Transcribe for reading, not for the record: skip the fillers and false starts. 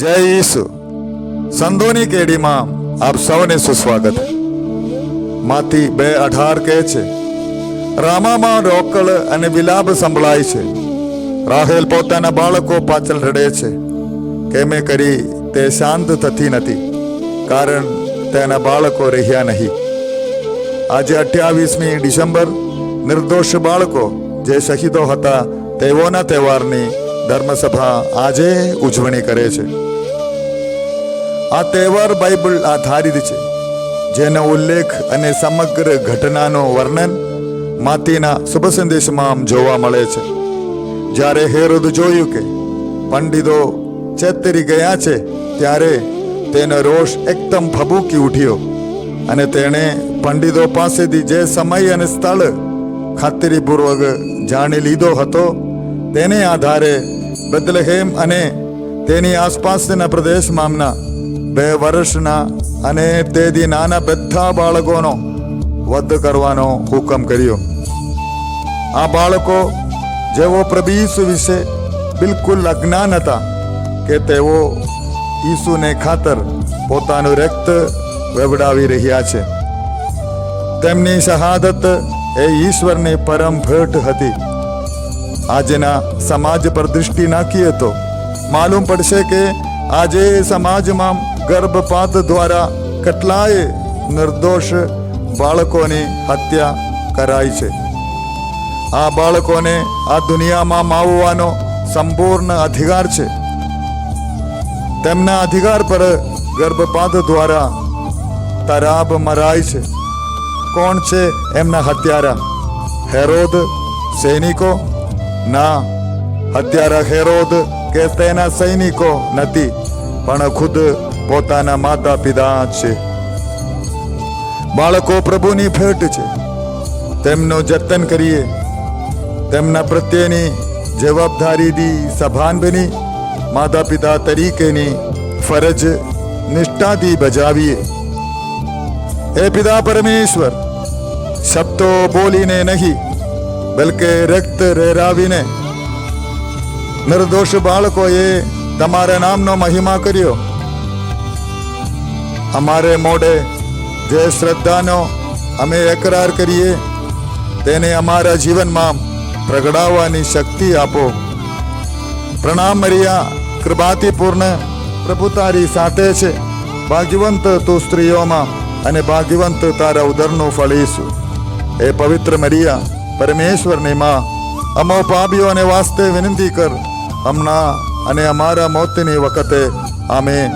જય ઈસુ. સંતોની કેડીમાં આપ સૌને સુસ્વાગત. માથી 2:18 કહે છે, રામામાં રોકળ અને વિલાપ સંભળાય છે. રાહેલ પોતાના બાળકો પાછળ રડે છે. કેમે કરી તે શાંત થતી નથી, કારણ તેના બાળકો રહ્યા નહીં. આજે 28મી ડિસેમ્બર નિર્દોષ બાળકો જે શહીદો હતા તેઓના તહેવારની ધર્મસભા આજે ઉજવણી કરે છે. આ તહેવાર બાઇબલ આધારિત છે, જેનો ઉલ્લેખ અને સમગ્ર ઘટનાનું વર્ણન માતીના શુભ સંદેશમાં જોવા મળે છે. જ્યારે હેરોદ જોયું કે પંડિતો છેતરી ગયા છે, ત્યારે તેનો રોષ એકદમ ભભૂકી ઉઠ્યો અને તેણે પંડિતો પાસેથી જે સમય અને સ્થળ ખાતરીપૂર્વક જાણી લીધો હતો તેને આધારે બેથલેહેમ અને તેની આસપાસના પ્રદેશમાંના 2 વર્ષના અને તેથી નાના બધા બાળકોનો વધ કરવાનો હુકમ કર્યો. આ બાળકો જેઓ પ્રભુ ઈસુ વિશે બિલકુલ અજ્ઞાન હતા કે તેઓ ઈસુને ખાતર પોતાનું રક્ત વેવડાવી રહ્યા છે. તેમની શહાદત એ ઈશ્વરની પરમ ભેટ હતી. આજના સમાજ પર દૃષ્ટિ નાખીએ તો માલુમ પડશે કે આજે સમાજમાં ગર્ભપાત દ્વારા કેટલાય નિર્દોષ બાળકોની હત્યા કરાય છે. આ બાળકોને આ દુનિયામાં માવવાનો સંપૂર્ણ અધિકાર છે. તેમના અધિકાર પર ગર્ભપાત દ્વારા તરાબ મરાય છે. કોણ છે એમના હત્યારા? હેરોદ? સૈનિકો? ના, હત્યારા હેરોદ કે તેના સૈનિકો નથી, પણ ખુદ પોતાના માતા પિતા છે. બાળકો પ્રભુની ભેટ છે. તેમનું જતન કરીએ, તેમના પ્રત્યેની જવાબદારીથી સભાન બની માતા પિતા તરીકેની ફરજ નિષ્ઠાથી બજાવીએ. એ પિતા પરમેશ્વર, શબ્દો બોલીને નહીં બલકે રક્ત રેરાવીને નિર્દોષ બાળકોએ તમારા નામનો મહિમા કર્યો. અમારે મોઢે જે શ્રદ્ધાનો અમે એકરાર કરીએ તેને અમારા જીવનમાં પ્રગટાવવાની શક્તિ આપો. પ્રણામ મરિયા, કૃપાથી પૂર્ણ, પ્રભુ તારી સાથે છે. ભાગ્યવંત તું સ્ત્રીઓમાં અને ભાગ્યવંત તારા ઉદરનું ફળ ઈસુ. એ પવિત્ર મરિયા, પરમેશ્વરની માં, અમો પાપીઓને વાસ્તે વિનંતી કર, હમણાં અને અમારા મોતની વખતે. આમેન.